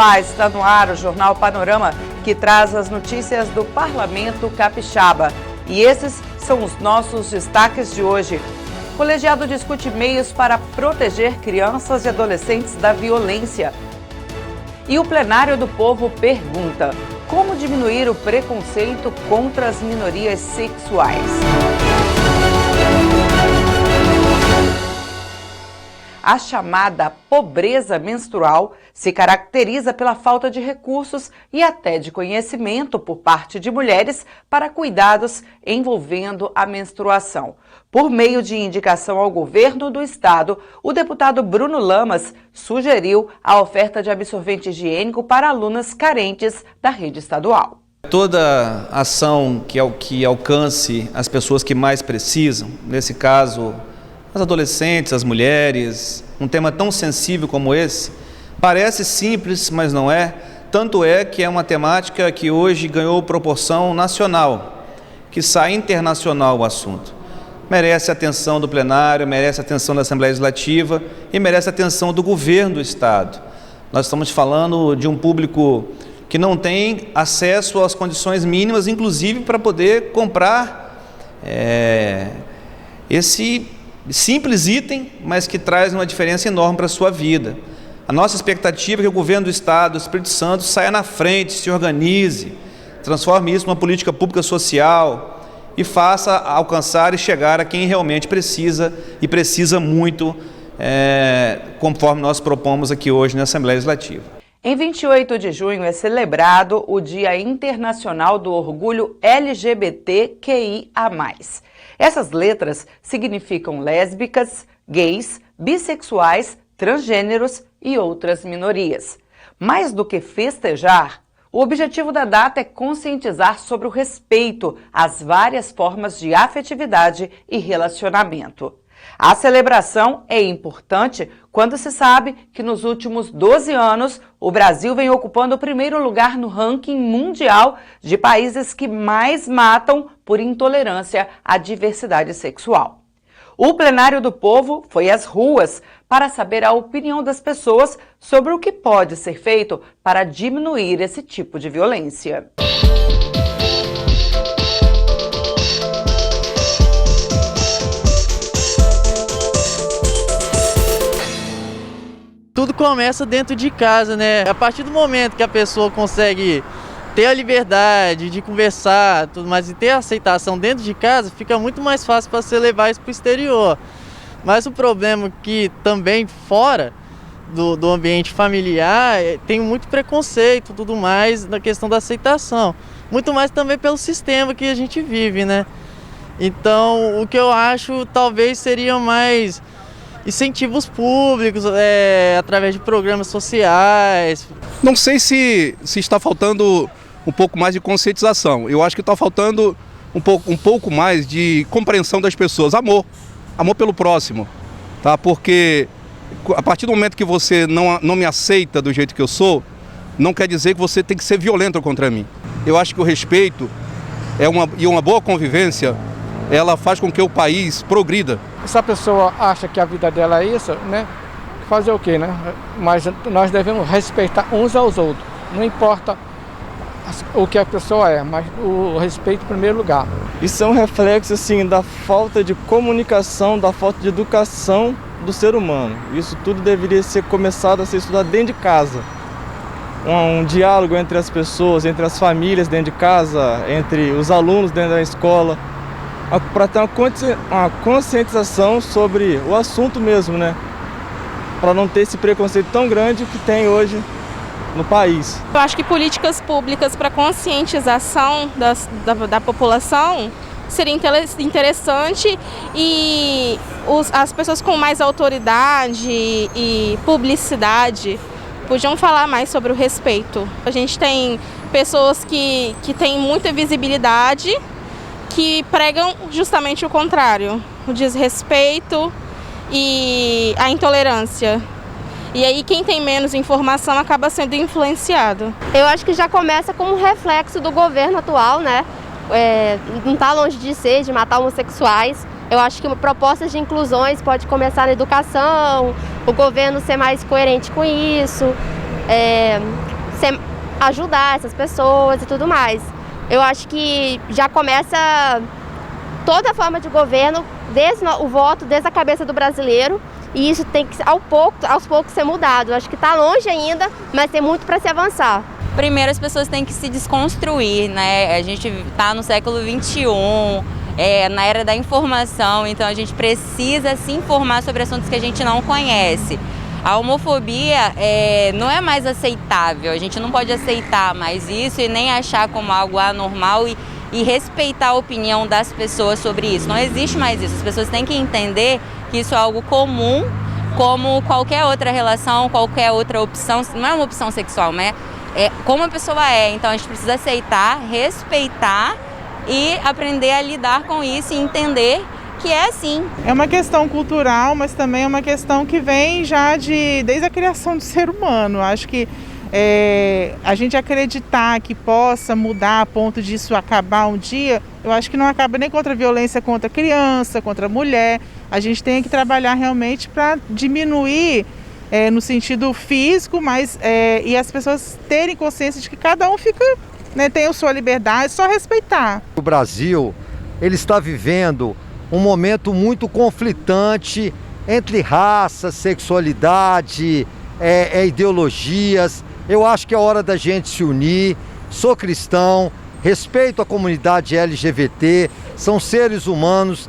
Olá, está no ar o Jornal Panorama, que traz as notícias do Parlamento Capixaba. E esses são os nossos destaques de hoje. O colegiado discute meios para proteger crianças e adolescentes da violência. E o plenário do povo pergunta: como diminuir o preconceito contra as minorias sexuais? A chamada pobreza menstrual se caracteriza pela falta de recursos e até de conhecimento por parte de mulheres para cuidados envolvendo a menstruação. Por meio de indicação ao governo do estado, o deputado Bruno Lamas sugeriu a oferta de absorvente higiênico para alunas carentes da rede estadual. Toda ação que alcance as pessoas que mais precisam, nesse caso as adolescentes, as mulheres, um tema tão sensível como esse, parece simples, mas não é. Tanto é que é uma temática que hoje ganhou proporção nacional, quiçá internacional o assunto. Merece a atenção do plenário, merece a atenção da Assembleia Legislativa e merece a atenção do governo do estado. Nós estamos falando de um público que não tem acesso às condições mínimas, inclusive para poder comprar esse simples item, mas que traz uma diferença enorme para a sua vida. A nossa expectativa é que o governo do estado, do Espírito Santo, saia na frente, se organize, transforme isso numa política pública social e faça alcançar e chegar a quem realmente precisa e precisa muito, conforme nós propomos aqui hoje na Assembleia Legislativa. Em 28 de junho é celebrado o Dia Internacional do Orgulho LGBTQIA+. Essas letras significam lésbicas, gays, bissexuais, transgêneros e outras minorias. Mais do que festejar, o objetivo da data é conscientizar sobre o respeito às várias formas de afetividade e relacionamento. A celebração é importante quando se sabe que nos últimos 12 anos o Brasil vem ocupando o primeiro lugar no ranking mundial de países que mais matam por intolerância à diversidade sexual. O plenário do povo foi às ruas para saber a opinião das pessoas sobre o que pode ser feito para diminuir esse tipo de violência. Tudo começa dentro de casa, né? A partir do momento que a pessoa consegue ter a liberdade de conversar, tudo mais, e ter a aceitação dentro de casa, fica muito mais fácil para você levar isso para o exterior. Mas o problema é que também fora do ambiente familiar tem muito preconceito, tudo mais, na questão da aceitação. Muito mais também pelo sistema que a gente vive, né? Então, o que eu acho talvez seria mais incentivos públicos, através de programas sociais. Não sei se está faltando um pouco mais de conscientização. Eu acho que está faltando um pouco mais de compreensão das pessoas. Amor pelo próximo, tá? Porque a partir do momento que você não me aceita do jeito que eu sou, não quer dizer que você tem que ser violento contra mim. Eu acho que o respeito e uma boa convivência, ela faz com que o país progrida. Se a pessoa acha que a vida dela é isso, né? Fazer o quê, né? Mas nós devemos respeitar uns aos outros. Não importa o que a pessoa é, mas o respeito em primeiro lugar. Isso é um reflexo, assim, da falta de comunicação, da falta de educação do ser humano. Isso tudo deveria ser começado a ser estudado dentro de casa. Um diálogo entre as pessoas, entre as famílias dentro de casa, entre os alunos dentro da escola, para ter uma conscientização sobre o assunto mesmo, né? Para não ter esse preconceito tão grande que tem hoje no país. Eu acho que políticas públicas para conscientização da população seria interessante e as pessoas com mais autoridade e publicidade podiam falar mais sobre o respeito. A gente tem pessoas que têm muita visibilidade, que pregam justamente o contrário, o desrespeito e a intolerância. E aí quem tem menos informação acaba sendo influenciado. Eu acho que já começa como um reflexo do governo atual, né? Não está longe de ser, de matar homossexuais. Eu acho que propostas de inclusões pode começar na educação, o governo ser mais coerente com isso, ajudar essas pessoas e tudo mais. Eu acho que já começa toda a forma de governo, desde o voto, desde a cabeça do brasileiro, e isso tem que, aos poucos, ser mudado. Eu acho que está longe ainda, mas tem muito para se avançar. Primeiro, as pessoas têm que se desconstruir, né? A gente está no século XXI, na era da informação, então a gente precisa se informar sobre assuntos que a gente não conhece. A homofobia não é mais aceitável, a gente não pode aceitar mais isso e nem achar como algo anormal e respeitar a opinião das pessoas sobre isso. Não existe mais isso, as pessoas têm que entender que isso é algo comum, como qualquer outra relação, qualquer outra opção, não é uma opção sexual, mas é como a pessoa é. Então a gente precisa aceitar, respeitar e aprender a lidar com isso e entender que é assim. É uma questão cultural, mas também é uma questão que vem já desde a criação do ser humano. Acho que a gente acreditar que possa mudar a ponto disso acabar um dia, eu acho que não acaba nem contra a violência contra a criança, contra a mulher. A gente tem que trabalhar realmente para diminuir no sentido físico, mas e as pessoas terem consciência de que cada um tem a sua liberdade, só respeitar. O Brasil, ele está vivendo um momento muito conflitante entre raça, sexualidade, ideologias. Eu acho que é hora da gente se unir. Sou cristão, respeito a comunidade LGBT, são seres humanos,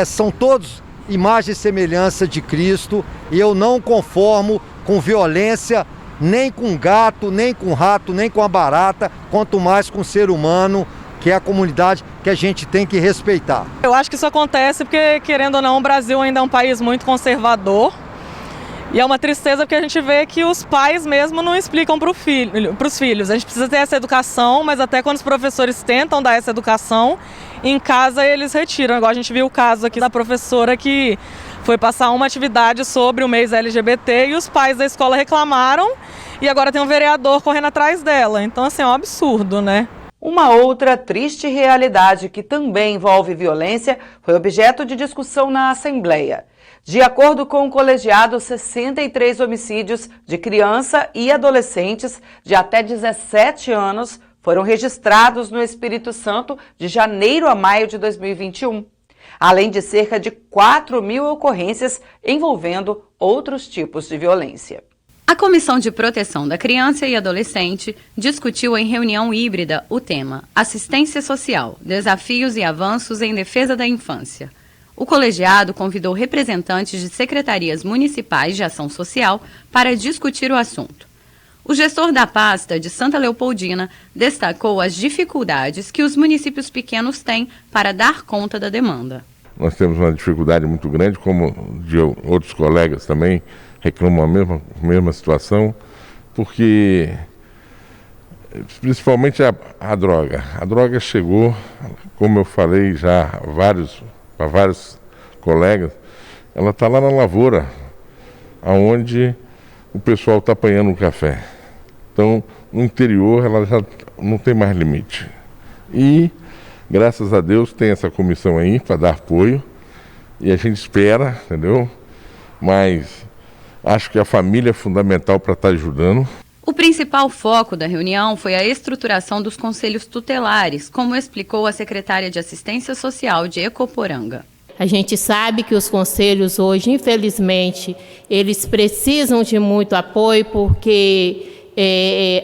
são todos imagem e semelhança de Cristo, e eu não conformo com violência, nem com gato, nem com rato, nem com a barata, quanto mais com o ser humano, que é a comunidade que a gente tem que respeitar. Eu acho que isso acontece porque, querendo ou não, o Brasil ainda é um país muito conservador. E é uma tristeza porque a gente vê que os pais mesmo não explicam para os filhos. A gente precisa ter essa educação, mas até quando os professores tentam dar essa educação, em casa eles retiram. Igual a gente viu o caso aqui da professora que foi passar uma atividade sobre o mês LGBT e os pais da escola reclamaram e agora tem um vereador correndo atrás dela. Então, assim, é um absurdo, né? Uma outra triste realidade que também envolve violência foi objeto de discussão na Assembleia. De acordo com o colegiado, 63 homicídios de criança e adolescentes de até 17 anos foram registrados no Espírito Santo de janeiro a maio de 2021, além de cerca de 4.000 ocorrências envolvendo outros tipos de violência. A Comissão de Proteção da Criança e Adolescente discutiu em reunião híbrida o tema Assistência Social, Desafios e Avanços em Defesa da Infância. O colegiado convidou representantes de secretarias municipais de ação social para discutir o assunto. O gestor da pasta de Santa Leopoldina destacou as dificuldades que os municípios pequenos têm para dar conta da demanda. Nós temos uma dificuldade muito grande, como de outros colegas também reclamam a mesma situação, porque principalmente a droga. A droga chegou, como eu falei já para vários colegas, ela está lá na lavoura, onde o pessoal está apanhando o café. Então, no interior, ela já não tem mais limite. E, graças a Deus, tem essa comissão aí para dar apoio, e a gente espera, entendeu? Mas acho que a família é fundamental para estar ajudando. O principal foco da reunião foi a estruturação dos conselhos tutelares, como explicou a secretária de Assistência Social de Ecoporanga. A gente sabe que os conselhos hoje, infelizmente, eles precisam de muito apoio, porque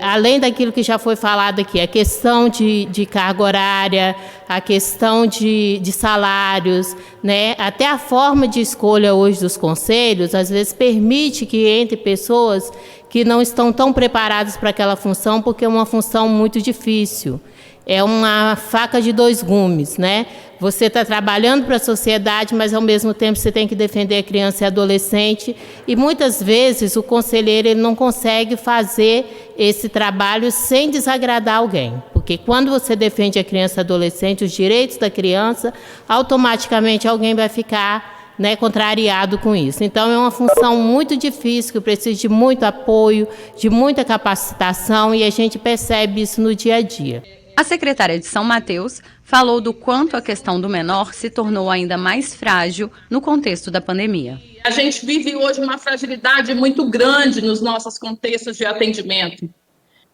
além daquilo que já foi falado aqui, a questão de carga horária, a questão de salários, né? Até a forma de escolha hoje dos conselhos, às vezes permite que entre pessoas que não estão tão preparadas para aquela função, porque é uma função muito difícil. É uma faca de dois gumes, né? Você está trabalhando para a sociedade, mas ao mesmo tempo você tem que defender a criança e adolescente. E muitas vezes o conselheiro ele não consegue fazer esse trabalho sem desagradar alguém. Porque quando você defende a criança e adolescente, os direitos da criança, automaticamente alguém vai ficar, né, contrariado com isso. Então é uma função muito difícil, que precisa de muito apoio, de muita capacitação, e a gente percebe isso no dia a dia. A secretária de São Mateus falou do quanto a questão do menor se tornou ainda mais frágil no contexto da pandemia. A gente vive hoje uma fragilidade muito grande nos nossos contextos de atendimento.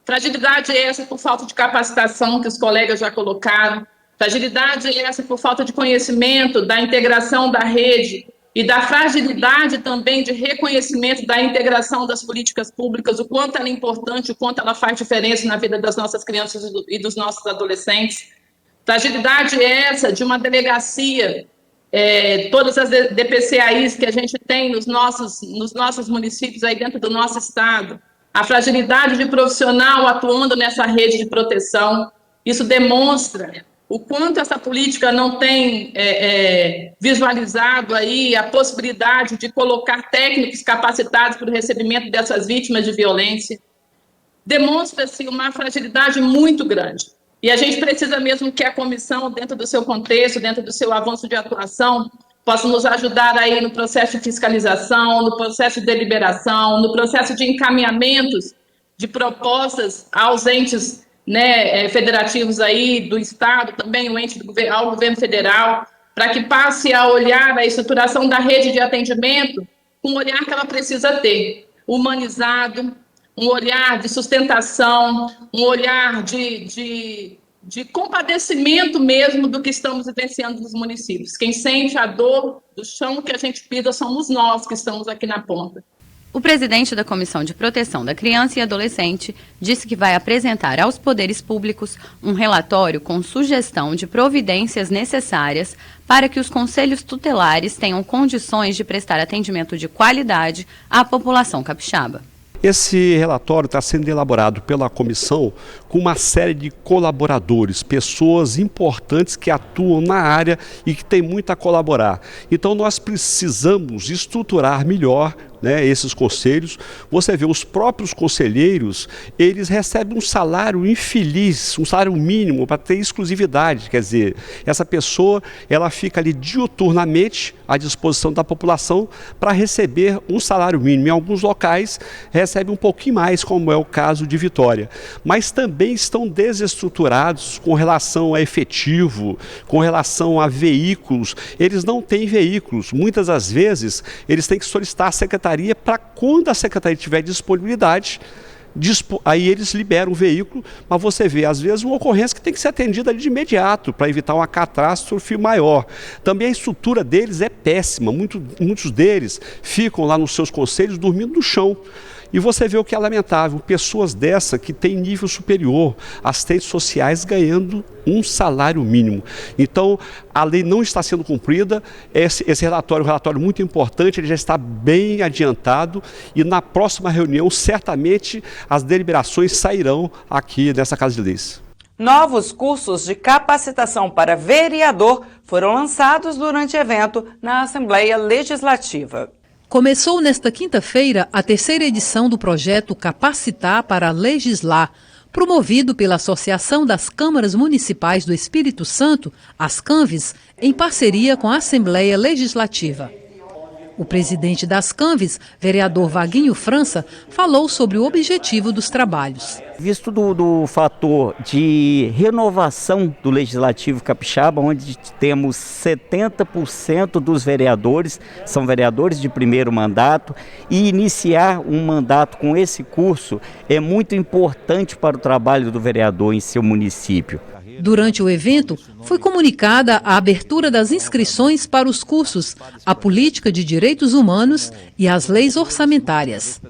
Fragilidade essa por falta de capacitação, que os colegas já colocaram. Fragilidade essa por falta de conhecimento da integração da rede e da fragilidade também de reconhecimento da integração das políticas públicas, o quanto ela é importante, o quanto ela faz diferença na vida das nossas crianças e dos nossos adolescentes. Fragilidade essa de uma delegacia, todas as DPCAIs que a gente tem nos nossos municípios, aí dentro do nosso estado, a fragilidade de profissional atuando nessa rede de proteção. Isso demonstra o quanto essa política não tem visualizado aí a possibilidade de colocar técnicos capacitados para o recebimento dessas vítimas de violência. Demonstra-se uma fragilidade muito grande. E a gente precisa mesmo que a comissão, dentro do seu contexto, dentro do seu avanço de atuação, possa nos ajudar aí no processo de fiscalização, no processo de deliberação, no processo de encaminhamentos de propostas aos entes federativos aí do Estado, também ao governo federal, para que passe a olhar a estruturação da rede de atendimento com o olhar que ela precisa ter, humanizado, um olhar de sustentação, um olhar de compadecimento mesmo do que estamos vivenciando nos municípios. Quem sente a dor do chão que a gente pisa somos nós que estamos aqui na ponta. O presidente da Comissão de Proteção da Criança e Adolescente disse que vai apresentar aos poderes públicos um relatório com sugestão de providências necessárias para que os conselhos tutelares tenham condições de prestar atendimento de qualidade à população capixaba. Esse relatório está sendo elaborado pela comissão com uma série de colaboradores, pessoas importantes que atuam na área e que têm muito a colaborar. Então nós precisamos estruturar melhor esses conselhos. Você vê, os próprios conselheiros, eles recebem um salário infeliz, um salário mínimo para ter exclusividade. Quer dizer, essa pessoa, ela fica ali diuturnamente à disposição da população para receber um salário mínimo. Em alguns locais recebe um pouquinho mais, como é o caso de Vitória. Mas também estão desestruturados com relação a efetivo, com relação a veículos. Eles não têm veículos. Muitas das vezes, eles têm que solicitar a secretaria para quando a secretaria tiver disponibilidade, aí eles liberam o veículo, mas você vê, às vezes, uma ocorrência que tem que ser atendida ali de imediato, para evitar uma catástrofe maior. Também a estrutura deles é péssima, muitos deles ficam lá nos seus conselhos dormindo no chão. E você vê o que é lamentável, pessoas dessa que têm nível superior, assistentes sociais ganhando um salário mínimo. Então, a lei não está sendo cumprida, esse relatório é um relatório muito importante, ele já está bem adiantado e na próxima reunião, certamente, as deliberações sairão aqui nessa Casa de Leis. Novos cursos de capacitação para vereador foram lançados durante evento na Assembleia Legislativa. Começou nesta quinta-feira a terceira edição do projeto Capacitar para Legislar, promovido pela Associação das Câmaras Municipais do Espírito Santo, as CANVES, em parceria com a Assembleia Legislativa. O presidente das CANVES, vereador Vaguinho França, falou sobre o objetivo dos trabalhos. Visto do fator de renovação do Legislativo Capixaba, onde temos 70% dos vereadores, são vereadores de primeiro mandato, e iniciar um mandato com esse curso é muito importante para o trabalho do vereador em seu município. Durante o evento, foi comunicada a abertura das inscrições para os cursos A Política de Direitos Humanos e as Leis Orçamentárias.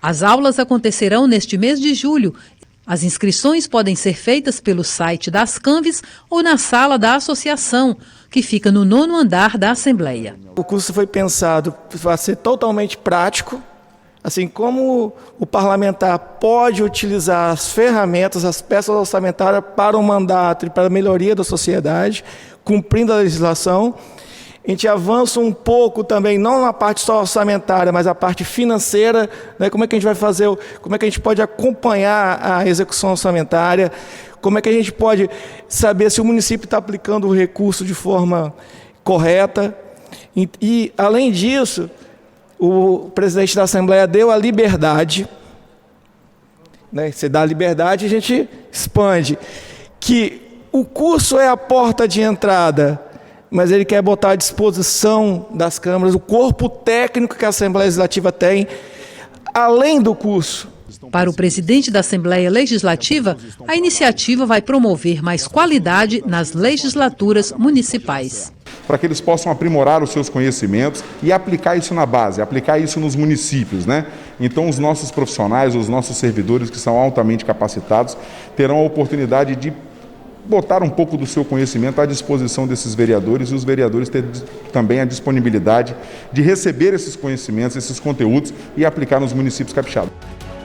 As aulas acontecerão neste mês de julho. As inscrições podem ser feitas pelo site das CANVES ou na sala da associação, que fica no 9º andar da Assembleia. O curso foi pensado para ser totalmente prático, assim como o parlamentar pode utilizar as ferramentas, as peças orçamentárias para o mandato e para a melhoria da sociedade, cumprindo a legislação. A gente avança um pouco também, não na parte só orçamentária, mas a parte financeira, como é que a gente vai fazer, como é que a gente pode acompanhar a execução orçamentária, como é que a gente pode saber se o município está aplicando o recurso de forma correta. E além disso, o presidente da Assembleia deu a liberdade, você dá a liberdade, a gente expande, que o curso é a porta de entrada, mas ele quer botar à disposição das câmaras o corpo técnico que a Assembleia Legislativa tem, além do curso. Para o presidente da Assembleia Legislativa, a iniciativa vai promover mais qualidade nas legislaturas municipais. Para que eles possam aprimorar os seus conhecimentos e aplicar isso na base, aplicar isso nos municípios, né? Então, os nossos profissionais, os nossos servidores que são altamente capacitados, terão a oportunidade de botar um pouco do seu conhecimento à disposição desses vereadores e os vereadores terem também a disponibilidade de receber esses conhecimentos, esses conteúdos e aplicar nos municípios capixabas.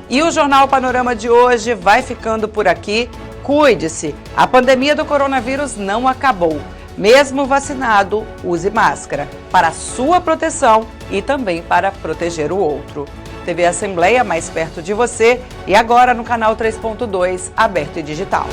E o Jornal Panorama de hoje vai ficando por aqui. Cuide-se, a pandemia do coronavírus não acabou. Mesmo vacinado, use máscara para a sua proteção e também para proteger o outro. TV Assembleia mais perto de você e agora no canal 3.2, aberto e digital.